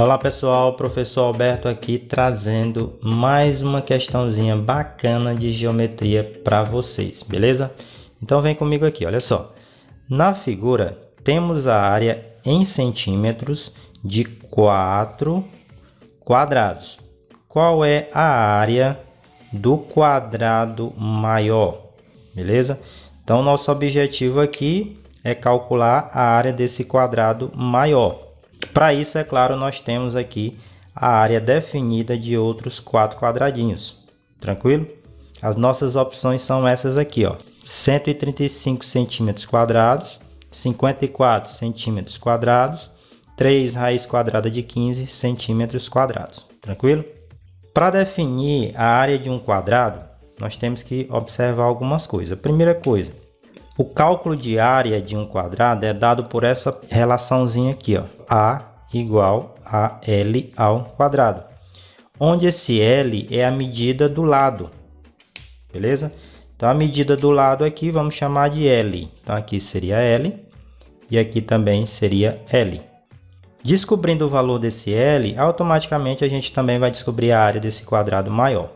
Olá pessoal, professor Alberto aqui trazendo mais uma questãozinha bacana de geometria para vocês, beleza? Então vem comigo aqui, olha só. Na figura temos a área em centímetros de 4 quadrados. Qual é a área do quadrado maior? Beleza? Então nosso objetivo aqui é calcular a área desse quadrado maior. Para isso, é claro, nós temos aqui a área definida de outros 4 quadradinhos. Tranquilo? As nossas opções são essas aqui, ó. 135 centímetros quadrados, 54 centímetros quadrados, 3 raiz quadrada de 15 centímetros quadrados. Tranquilo? Para definir a área de um quadrado, nós temos que observar algumas coisas. Primeira coisa, o cálculo de área de um quadrado é dado por essa relaçãozinha aqui, ó. A igual a L ao quadrado. Onde esse L é a medida do lado. Beleza? Então, a medida do lado aqui vamos chamar de L. Então, aqui seria L e aqui também seria L. Descobrindo o valor desse L, automaticamente a gente também vai descobrir a área desse quadrado maior.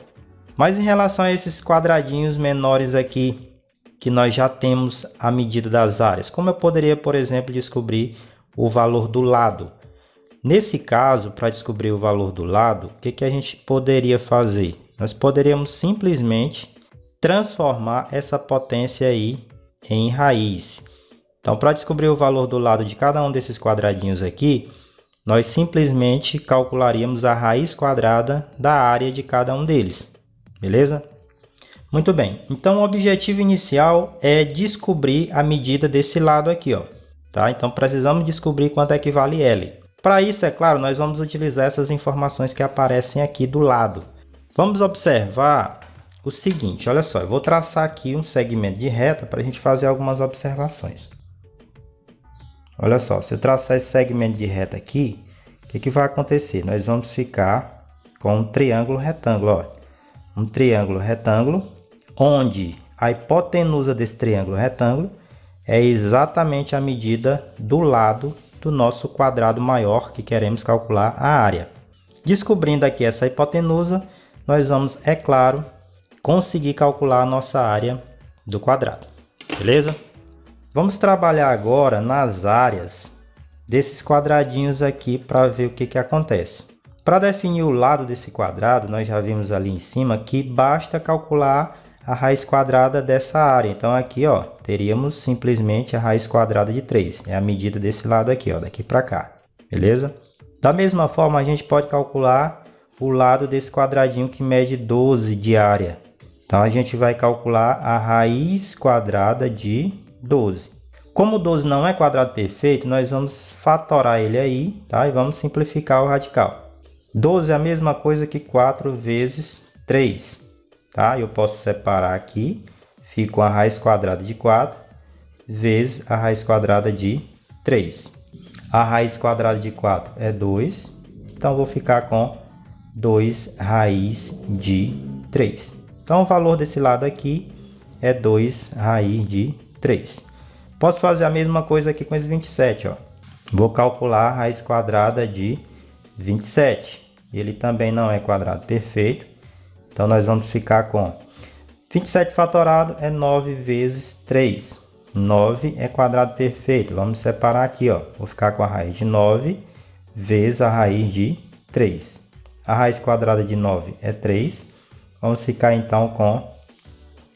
Mas em relação a esses quadradinhos menores aqui, que nós já temos a medida das áreas, como eu poderia, por exemplo, descobrir o valor do lado? Nesse caso, para descobrir o valor do lado, o que a gente poderia fazer? Nós poderíamos simplesmente transformar essa potência aí em raiz. Então, para descobrir o valor do lado de cada um desses quadradinhos aqui, nós simplesmente calcularíamos a raiz quadrada da área de cada um deles. Beleza? Muito bem. Então, o objetivo inicial é descobrir a medida desse lado aqui, ó. Tá? Então, precisamos descobrir quanto é que vale L. Para isso, é claro, nós vamos utilizar essas informações que aparecem aqui do lado. Vamos observar o seguinte, olha só, eu vou traçar aqui um segmento de reta para a gente fazer algumas observações. Olha só, se eu traçar esse segmento de reta aqui, o que vai acontecer? Nós vamos ficar com um triângulo retângulo, ó. Um triângulo retângulo, onde a hipotenusa desse triângulo retângulo é exatamente a medida do lado do nosso quadrado maior que queremos calcular a área. Descobrindo aqui essa hipotenusa, nós vamos, é claro, conseguir calcular a nossa área do quadrado. Beleza? Vamos trabalhar agora nas áreas desses quadradinhos aqui para ver o que acontece. Para definir o lado desse quadrado, nós já vimos ali em cima que basta calcular a raiz quadrada dessa área. Então, aqui, ó, teríamos simplesmente a raiz quadrada de 3. É a medida desse lado aqui, ó, daqui para cá. Beleza? Da mesma forma, a gente pode calcular o lado desse quadradinho que mede 12 de área. Então, a gente vai calcular a raiz quadrada de 12. Como 12 não é quadrado perfeito, nós vamos fatorar ele aí, tá? E vamos simplificar o radical. 12 é a mesma coisa que 4 vezes 3. Tá? Eu posso separar aqui, fico a raiz quadrada de 4 vezes a raiz quadrada de 3. A raiz quadrada de 4 é 2, então vou ficar com 2 raiz de 3. Então o valor desse lado aqui é 2 raiz de 3. Posso fazer a mesma coisa aqui com esse 27, ó. Vou calcular a raiz quadrada de 27. Ele também não é quadrado perfeito. Então, nós vamos ficar com 27 fatorado é 9 vezes 3. 9 é quadrado perfeito. Vamos separar aqui, ó. Vou ficar com a raiz de 9 vezes a raiz de 3. A raiz quadrada de 9 é 3. Vamos ficar, então, com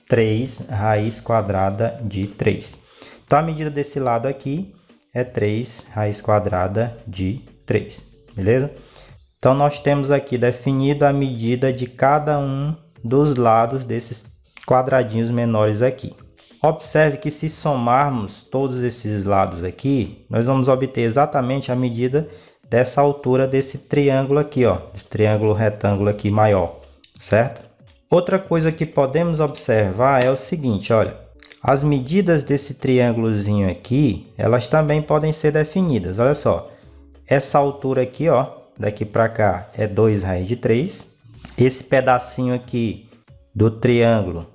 3 raiz quadrada de 3. Então, a medida desse lado aqui é 3 raiz quadrada de 3. Beleza? Então, nós temos aqui definido a medida de cada um dos lados desses quadradinhos menores aqui. Observe que se somarmos todos esses lados aqui, nós vamos obter exatamente a medida dessa altura desse triângulo aqui, ó, esse triângulo retângulo aqui maior, certo? Outra coisa que podemos observar é o seguinte, olha, as medidas desse triângulozinho aqui, elas também podem ser definidas, olha só. Essa altura aqui, ó, daqui para cá é 2 raiz de 3. Esse pedacinho aqui do triângulo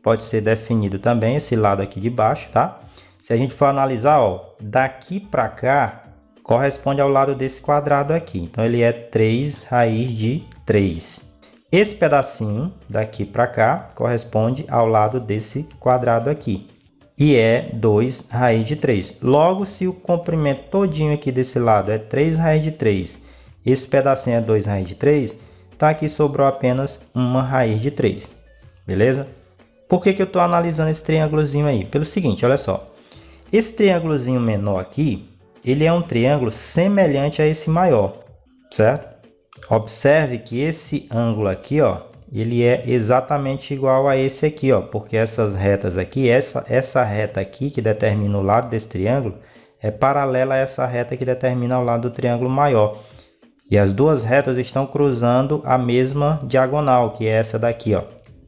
pode ser definido também, esse lado aqui de baixo, tá? Se a gente for analisar, ó, daqui para cá, corresponde ao lado desse quadrado aqui. Então, ele é 3 raiz de 3. Esse pedacinho daqui para cá corresponde ao lado desse quadrado aqui. E é 2 raiz de 3. Logo, se o comprimento todinho aqui desse lado é 3 raiz de 3, esse pedacinho é 2 raiz de 3, então aqui sobrou apenas uma raiz de 3. Beleza? Por que eu estou analisando esse triângulozinho aí? Pelo seguinte, olha só. Esse triângulozinho menor aqui, ele é um triângulo semelhante a esse maior, certo? Observe que esse ângulo aqui, ó, ele é exatamente igual a esse aqui, ó, porque essas retas aqui, essa reta aqui que determina o lado desse triângulo, é paralela a essa reta que determina o lado do triângulo maior. E as duas retas estão cruzando a mesma diagonal, que é essa daqui, ó.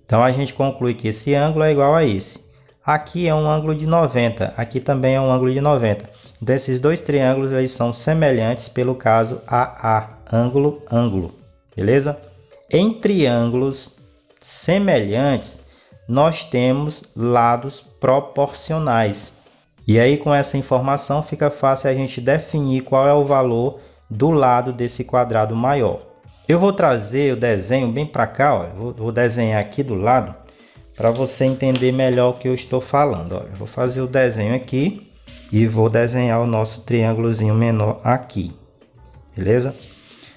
Então, a gente conclui que esse ângulo é igual a esse. Aqui é um ângulo de 90, aqui também é um ângulo de 90. Então, esses dois triângulos eles são semelhantes pelo caso AA, ângulo, ângulo. Beleza? Em triângulos semelhantes, nós temos lados proporcionais. E aí, com essa informação, fica fácil a gente definir qual é o valor do lado desse quadrado maior. Eu vou trazer o desenho bem para cá, ó. Vou desenhar aqui do lado para você entender melhor o que eu estou falando. Olha, eu vou fazer o desenho aqui e vou desenhar o nosso triângulozinho menor aqui. Beleza?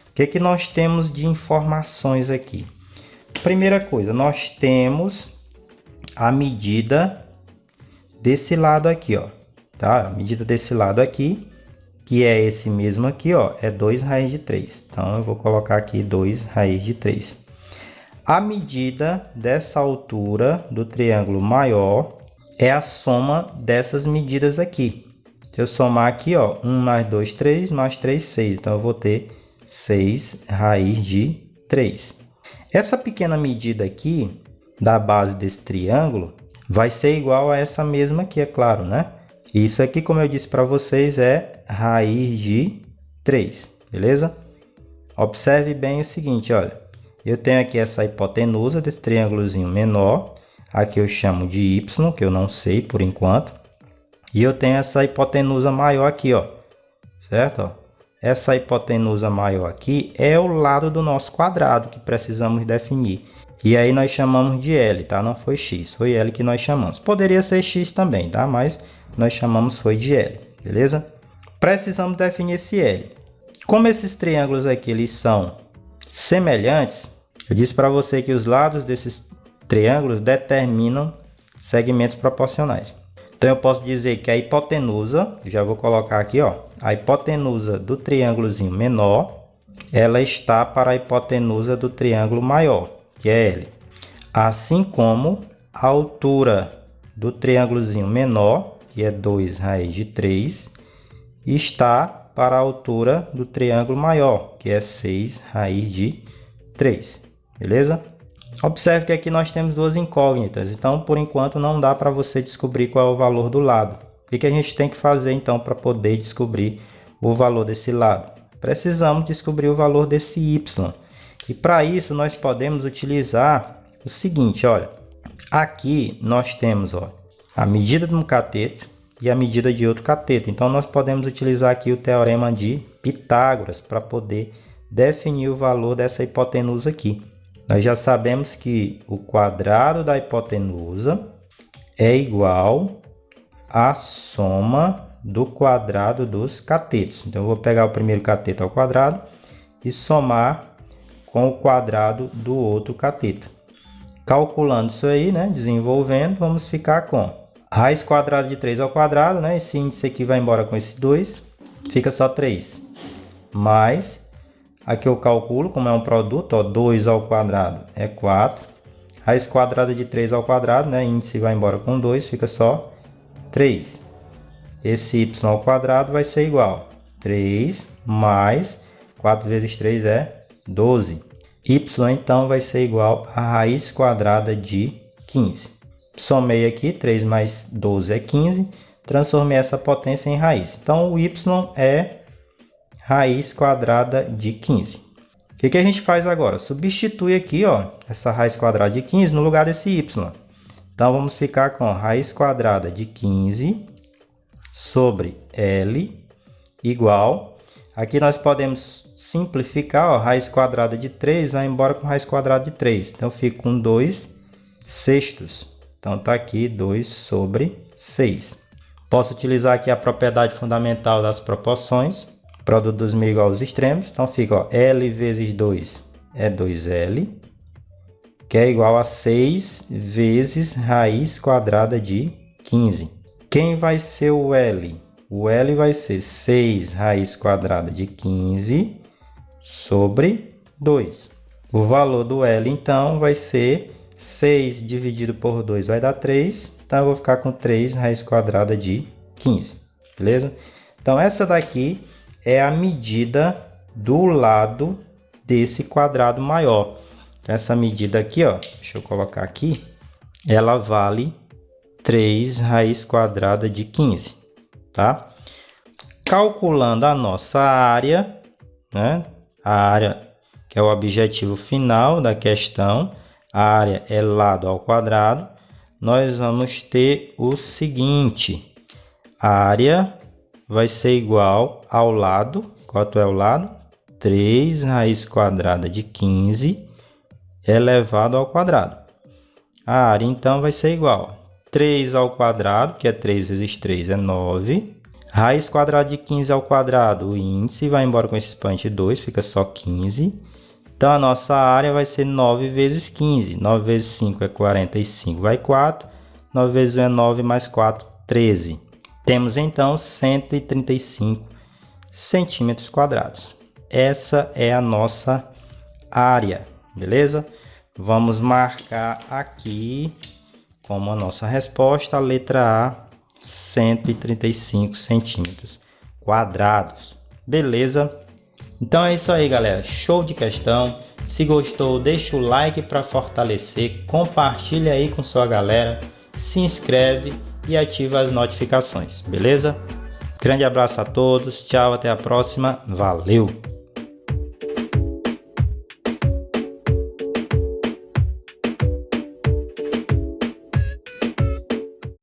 O que nós temos de informações aqui? Primeira coisa, nós temos a medida desse lado aqui, ó. Tá? A medida desse lado aqui, que é esse mesmo aqui, ó, é 2 raiz de 3. Então, eu vou colocar aqui 2 raiz de 3. A medida dessa altura do triângulo maior é a soma dessas medidas aqui. Se eu somar aqui, ó, 1 mais 2, 3, mais 3, 6. Então, eu vou ter 6 raiz de 3. Essa pequena medida aqui, da base desse triângulo, vai ser igual a essa mesma aqui, é claro, né? Isso aqui, como eu disse para vocês, é raiz de 3, beleza? Observe bem o seguinte, olha. Eu tenho aqui essa hipotenusa desse triângulozinho menor. Aqui eu chamo de y, que eu não sei por enquanto. E eu tenho essa hipotenusa maior aqui, ó. Certo? Ó. Essa hipotenusa maior aqui é o lado do nosso quadrado que precisamos definir. E aí nós chamamos de L, tá? Não foi X, foi L que nós chamamos. Poderia ser X também, tá? Mas nós chamamos foi de L, beleza? Precisamos definir esse L. Como esses triângulos aqui, eles são semelhantes, eu disse para você que os lados desses triângulos determinam segmentos proporcionais. Então, eu posso dizer que a hipotenusa, já vou colocar aqui, ó, a hipotenusa do triângulozinho menor, ela está para a hipotenusa do triângulo maior, que é L. Assim como a altura do triângulozinho menor, que é 2 raiz de 3, está para a altura do triângulo maior, que é 6 raiz de 3. Beleza? Observe que aqui nós temos duas incógnitas, então por enquanto não dá para você descobrir qual é o valor do lado. O que a gente tem que fazer então para poder descobrir o valor desse lado? Precisamos descobrir o valor desse y. E para isso nós podemos utilizar o seguinte, olha. Aqui nós temos, ó, a medida de um cateto e a medida de outro cateto. Então nós podemos utilizar aqui o teorema de Pitágoras para poder definir o valor dessa hipotenusa aqui. Nós já sabemos que o quadrado da hipotenusa é igual à soma do quadrado dos catetos. Então, eu vou pegar o primeiro cateto ao quadrado e somar com o quadrado do outro cateto. Calculando isso aí, né, desenvolvendo, vamos ficar com raiz quadrada de 3 ao quadrado, né, esse índice aqui vai embora com esse 2, fica só 3, mais... Aqui eu calculo, como é um produto, ó, 2 ao quadrado é 4. Raiz quadrada de 3 ao quadrado, né? Índice vai embora com 2, fica só 3. Esse y ao quadrado vai ser igual a 3 mais 4 vezes 3 é 12. Y, então, vai ser igual a raiz quadrada de 15. Somei aqui, 3 mais 12 é 15. Transformei essa potência em raiz. Então, o y é raiz quadrada de 15. O que a gente faz agora? Substitui aqui, ó, essa raiz quadrada de 15 no lugar desse y. Então, vamos ficar com raiz quadrada de 15 sobre L igual Aqui nós podemos simplificar, ó, raiz quadrada de 3 vai embora com raiz quadrada de 3. Então, fica com 2 sextos. Então, está aqui 2 sobre 6. Posso utilizar aqui a propriedade fundamental das proporções. Produto dos meios igual aos extremos. Então, fica, ó, L vezes 2 é 2L, que é igual a 6 vezes raiz quadrada de 15. Quem vai ser o L? O L vai ser 6 raiz quadrada de 15 sobre 2. O valor do L, então, vai ser 6 dividido por 2 vai dar 3. Então, eu vou ficar com 3 raiz quadrada de 15. Beleza? Então, essa daqui é a medida do lado desse quadrado maior. Então, essa medida aqui, ó, deixa eu colocar aqui, ela vale 3 raiz quadrada de 15. Tá? Calculando a nossa área, né? A área que é o objetivo final da questão, a área é lado ao quadrado, nós vamos ter o seguinte: a área vai ser igual ao lado, quanto é o lado? 3 raiz quadrada de 15 elevado ao quadrado. A área, então, vai ser igual 3 ao quadrado, que é 3 vezes 3 é 9. Raiz quadrada de 15 ao quadrado, o índice vai embora com esse expoente 2, fica só 15. Então, a nossa área vai ser 9 vezes 15. 9 vezes 5 é 45, vai 4. 9 vezes 1 é 9, mais 4, 13. Temos, então, 135 centímetros quadrados. Essa é a nossa área, beleza? Vamos marcar aqui como a nossa resposta a letra A, 135 centímetros quadrados. Beleza? Então é isso aí, galera. Show de questão. Se gostou, deixa o like para fortalecer. Compartilha aí com sua galera. Se inscreve e ativa as notificações. Beleza? Grande abraço a todos. Tchau, até a próxima. Valeu!